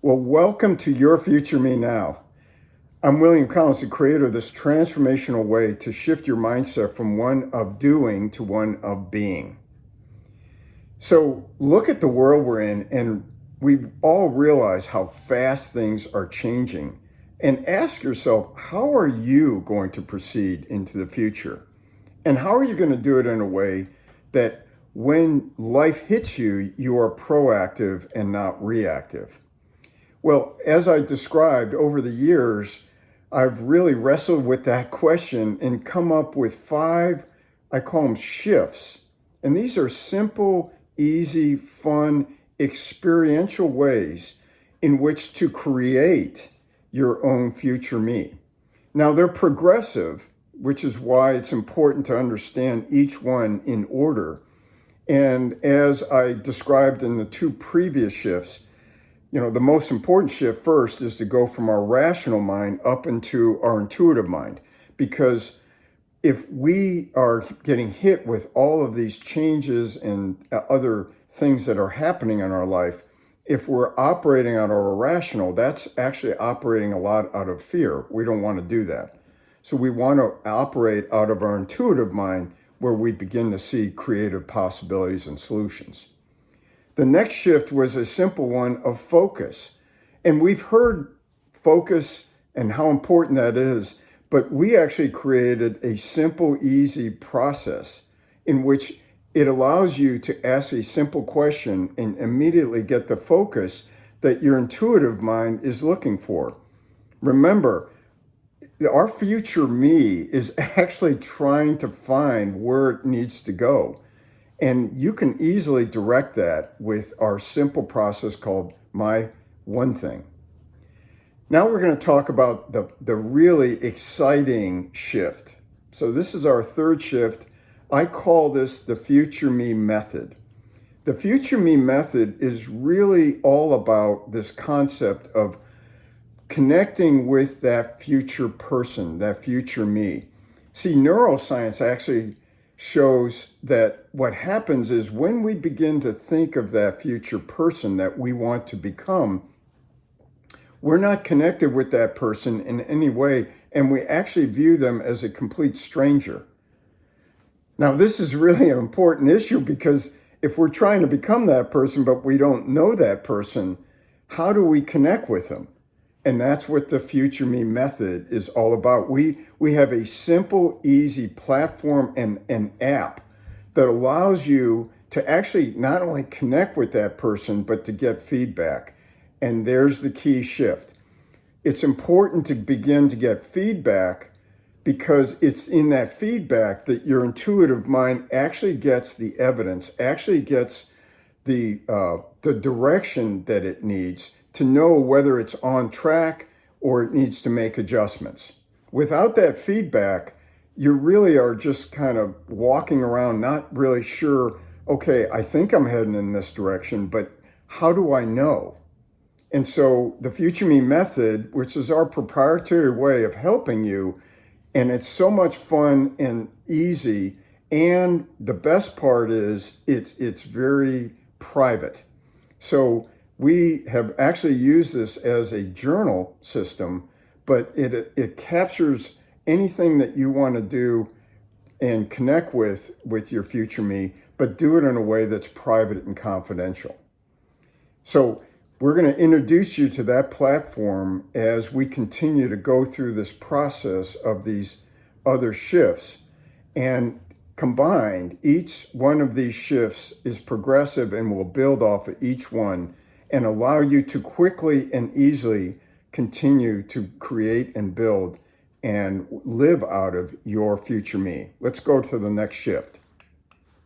Well, welcome to Your Future Me Now. I'm William Collins, the creator of this transformational way to shift your mindset from one of doing to one of being. So look at the world we're in, and we all realize how fast things are changing. And ask yourself, how are you going to proceed into the future? And how are you going to do it in a way that when life hits you, you are proactive and not reactive? Well, as I described over the years, I've really wrestled with that question and come up with 5, I call them shifts. And these are simple, easy, fun, experiential ways in which to create your own future me. Now, they're progressive, which is why it's important to understand each one in order. And as I described in the 2 previous shifts, the most important shift first is to go from our rational mind up into our intuitive mind. Because if we are getting hit with all of these changes and other things that are happening in our life, if we're operating out of our rational, that's actually operating a lot out of fear. We don't want to do that. So we want to operate out of our intuitive mind where we begin to see creative possibilities and solutions. The next shift was a simple one of focus. And we've heard focus and how important that is, but we actually created a simple, easy process in which it allows you to ask a simple question and immediately get the focus that your intuitive mind is looking for. Remember, our future me is actually trying to find where it needs to go. And you can easily direct that with our simple process called My One Thing. Now we're going to talk about the really exciting shift. So this is our 3rd shift. I call this the Future Me Method. The Future Me Method is really all about this concept of connecting with that future person, that future me. See, neuroscience actually shows that what happens is when we begin to think of that future person that we want to become, we're not connected with that person in any way, and we actually view them as a complete stranger. Now, this is really an important issue because if we're trying to become that person, but we don't know that person, how do we connect with them? And that's what the Future Me Method is all about. We have a simple, easy platform and an app that allows you to actually not only connect with that person, but to get feedback. And there's the key shift. It's important to begin to get feedback because it's in that feedback that your intuitive mind actually gets the evidence, actually gets the direction that it needs to know whether it's on track or it needs to make adjustments. Without that feedback, you really are just kind of walking around not really sure, okay, I think I'm heading in this direction, but how do I know? And so the Future Me Method, which is our proprietary way of helping you, and it's so much fun and easy, and the best part is it's very private. So we have actually used this as a journal system, but it captures anything that you want to do and connect with your future me, but do it in a way that's private and confidential. So we're going to introduce you to that platform as we continue to go through this process of these other shifts. And combined, each one of these shifts is progressive and will build off of each one and allow you to quickly and easily continue to create and build and live out of your future me. Let's go to the next shift.